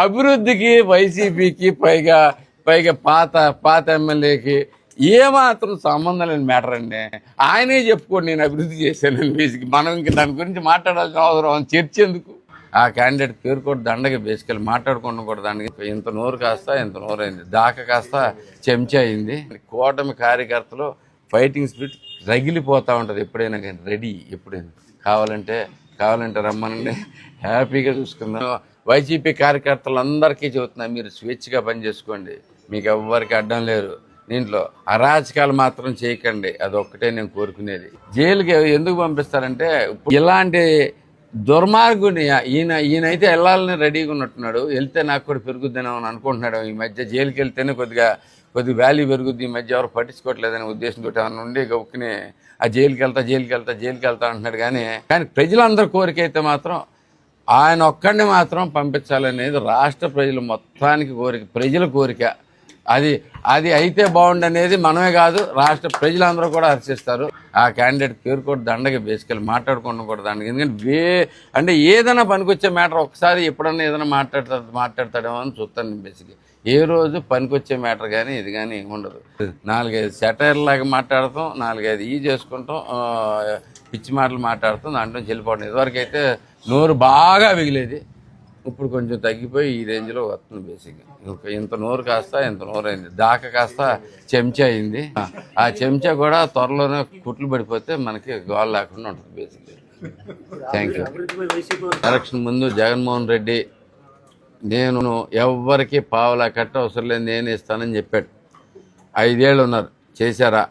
అభివృద్ధికి వైసీపీకి పైగా పైగా పాత ఎమ్మెల్యేకి ఏమాత్రం సంబంధం లేని మ్యాటర్ అండి. ఆయనే చెప్పుకోండి నేను అభివృద్ధి చేశాను బేసిక్. మనం ఇంక దాని గురించి మాట్లాడాల్సిన అవసరం చర్చ ఎందుకు? ఆ క్యాండిడేట్ పేరు కూడా దండగా బేసికల్ మాట్లాడుకోవడం కూడా దానికి ఇంత నోరు కాస్త ఇంత నోరు అయింది, దాకా కాస్త చెంచా అయింది. కూటమి కార్యకర్తలు ఫైటింగ్ స్పిరిట్ రగిలిపోతూ ఉంటుంది ఎప్పుడైనా కానీ. రెడీ ఎప్పుడైనా కావాలంటే రమ్మనండి, హ్యాపీగా చూసుకుందాం. వైసీపీ కార్యకర్తలందరికీ చెబుతున్నా, మీరు స్వేచ్ఛగా పనిచేసుకోండి, మీకు ఎవ్వరికి అడ్డం లేరు. దీంట్లో అరాచకాలు మాత్రం చేయకండి, అదొక్కటే నేను కోరుకునేది. జైలుకి ఎందుకు పంపిస్తారంటే ఇలాంటి దుర్మార్గుని ఈయనైతే వెళ్ళాలని రెడీగా ఉన్నట్టున్నాడు. వెళ్తే నాకు కూడా పెరుగుద్దని అనుకుంటున్నాడు. ఈ మధ్య జైలుకి వెళ్తేనే కొద్దిగా వాల్యూ పెరుగుద్ది. ఈ మధ్య ఎవరు పట్టించుకోవట్లేదనే ఉద్దేశంతో ఏమన్నా ఉండి గొప్పని ఆ జైలుకి వెళ్తా అంటున్నాడు. కానీ ప్రజలందరి కోరిక అయితే మాత్రం ఆయన ఒక్కడిని మాత్రం పంపించాలనేది రాష్ట్ర ప్రజలు మొత్తానికి కోరిక, ప్రజల కోరిక. అది అయితే బాగుండనేది మనమే కాదు, రాష్ట్ర ప్రజలందరూ కూడా హర్షిస్తారు. ఆ క్యాండిడేట్ పేరు కూడా దండగా బేసికల్ మాట్లాడుకోవడం కూడా దానికి. ఎందుకంటే అంటే ఏదైనా పనికొచ్చే మ్యాటర్ ఒకసారి ఎప్పుడన్నా ఏదైనా మాట్లాడతాడేమో అని చూస్తాను బేసిక్గా. ఏ రోజు పనికొచ్చే మ్యాటర్ కానీ ఇది కానీ ఉండదు. 4-5 సెటైర్ లాగా మాట్లాడతాం, 4-5 చేసుకుంటాం, పిచ్చి మాటలు మాట్లాడతాం, దాంట్లో చెల్లిపోవడం. ఇదివరకు అయితే నోరు బాగా మిగిలేది, ఇప్పుడు కొంచెం తగ్గిపోయి ఈ రేంజ్లో వస్తుంది బేసిక్గా. ఇంత నోరు కాస్త ఇంత నోరు అయింది, దాకా కాస్త చెంచా అయింది. ఆ చెంచా కూడా త్వరలోనే కుట్లు పడిపోతే మనకి గోల్ లేకుండా ఉంటుంది బేసిక్గా. Thank you. ఎలక్షన్ ముందు జగన్మోహన్ రెడ్డి నేను ఎవ్వరికి పావలా కట్ట అవసరం లేదు, నేను ఇస్తానని చెప్పాడు. 5 ఏళ్ళు ఉన్నారు, చేశారా?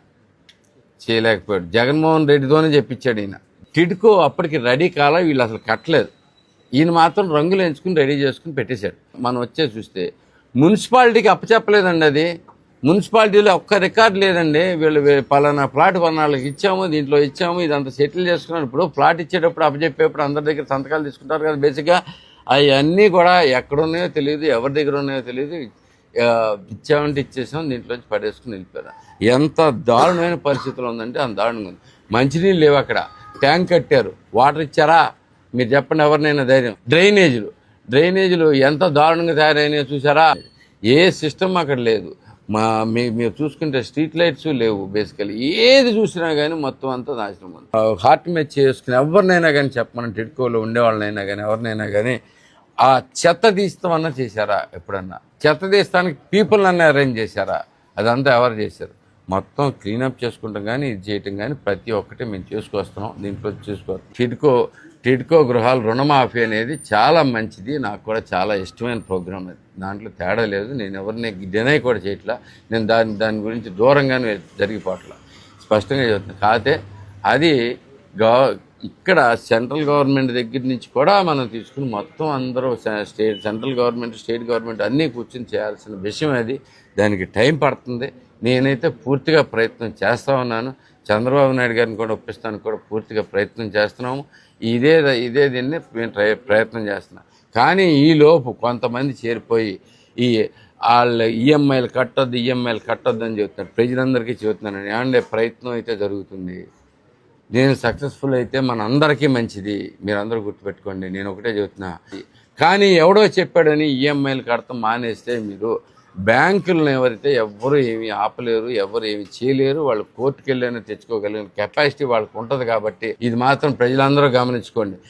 చేయలేకపోయాడు. జగన్మోహన్ రెడ్డితోనే చెప్పించాడు ఈయన. టిడ్కో అప్పటికి రెడీ కాల, వీళ్ళు అసలు కట్టలేదు. ఈయన మాత్రం రంగులు ఎంచుకుని రెడీ చేసుకుని పెట్టేశాడు. మనం చూస్తే మున్సిపాలిటీకి అప్పచెప్పలేదండి. అది మున్సిపాలిటీలో ఒక్క రికార్డు లేదండి. వీళ్ళు పలానా ప్లాట్ కొన్నాళ్ళకి ఇచ్చాము, దీంట్లో ఇచ్చాము, ఇదంతా సెటిల్ చేసుకున్నాను. ఇప్పుడు ప్లాట్ ఇచ్చేటప్పుడు అప్పచెప్పేప్పుడు అందరి దగ్గర సంతకాలు తీసుకుంటారు కదా బేసిక్గా. అవన్నీ కూడా ఎక్కడున్నాయో తెలియదు, ఎవరి దగ్గర ఉన్నాయో తెలియదు. ఇచ్చామంటే ఇచ్చేసాం, దీంట్లోంచి పడేసుకుని వెళ్ళిపోయారు. ఎంత దారుణమైన పరిస్థితులు ఉందంటే అంత దారుణంగా ఉంది. మంచినీళ్ళు లేవు అక్కడ, ట్యాంక్ కట్టారు, వాటర్ ఇచ్చారా? మీరు చెప్పండి ఎవరినైనా ధైర్యం. డ్రైనేజీలు ఎంత దారుణంగా తయారైనాయో చూసారా? ఏ సిస్టమ్ అక్కడ లేదు. మీరు చూసుకుంటే స్ట్రీట్ లైట్స్ లేవు. బేసికలీ ఏది చూసినా కానీ మొత్తం అంతా నాశనం ఉంది. హార్ట్ మ్యాచ్ చేసుకుని ఎవరినైనా కానీ చెప్పమని, టిడ్కోలో ఉండేవాళ్ళనైనా కానీ ఎవరినైనా కానీ ఆ చెత్త తీస్తామన్నా చేశారా? ఎప్పుడన్నా చెత్త తీస్తానికి పీపుల్ అన్నీ అరేంజ్ చేశారా? అదంతా ఎవరు చేశారు? మొత్తం క్లీనప్ చేసుకుంటాం కానీ ఇది చేయటం కానీ ప్రతి ఒక్కటి మేము చేసుకొస్తున్నాం. దీంట్లో టిడ్కో గృహాలు రుణమాఫీ అనేది చాలా మంచిది, నాకు కూడా చాలా ఇష్టమైన ప్రోగ్రామ్ అది. దాంట్లో తేడా లేదు, నేను ఎవరిని డినై కూడా చేయట్లా. నేను దాని గురించి దూరంగానే జరిగిపోవట్లా, స్పష్టంగా చెప్తున్నాను. కాకపోతే అది ఇక్కడ సెంట్రల్ గవర్నమెంట్ దగ్గర నుంచి కూడా మనం తీసుకుని మొత్తం అందరూ సెంట్రల్ గవర్నమెంట్, స్టేట్ గవర్నమెంట్ అన్నీ కూర్చొని చేయాల్సిన విషయం అది. దానికి టైం పడుతుంది. నేనైతే పూర్తిగా ప్రయత్నం చేస్తూ ఉన్నాను. చంద్రబాబు నాయుడు గారిని కూడా ఒప్పిస్తానికి కూడా పూర్తిగా ప్రయత్నం చేస్తున్నాము. ఇదే దీన్ని మేము ప్రయత్నం చేస్తున్నాం. కానీ ఈలోపు కొంతమంది చేరిపోయి వాళ్ళ ఈఎంఐలు కట్టొద్దు అని చెబుతున్నారు. ప్రజలందరికీ చెబుతున్నాను, ఏమంటే ప్రయత్నం అయితే జరుగుతుంది. నేను సక్సెస్ఫుల్ అయితే మన అందరికీ మంచిది, మీరందరూ గుర్తుపెట్టుకోండి. నేను ఒకటే చెబుతున్నా. కానీ ఎవడో చెప్పాడని ఈఎంఐలు కడతాం మానేస్తే మీరు బ్యాంకులను ఎవరైతే ఎవ్వరూ ఏమీ ఆపలేరు, ఎవరు ఏమి చేయలేరు. వాళ్ళు కోర్టుకు వెళ్ళైనా తెచ్చుకోగలిగిన కెపాసిటీ వాళ్ళకు ఉంటుంది. కాబట్టి ఇది మాత్రం ప్రజలందరూ గమనించుకోండి.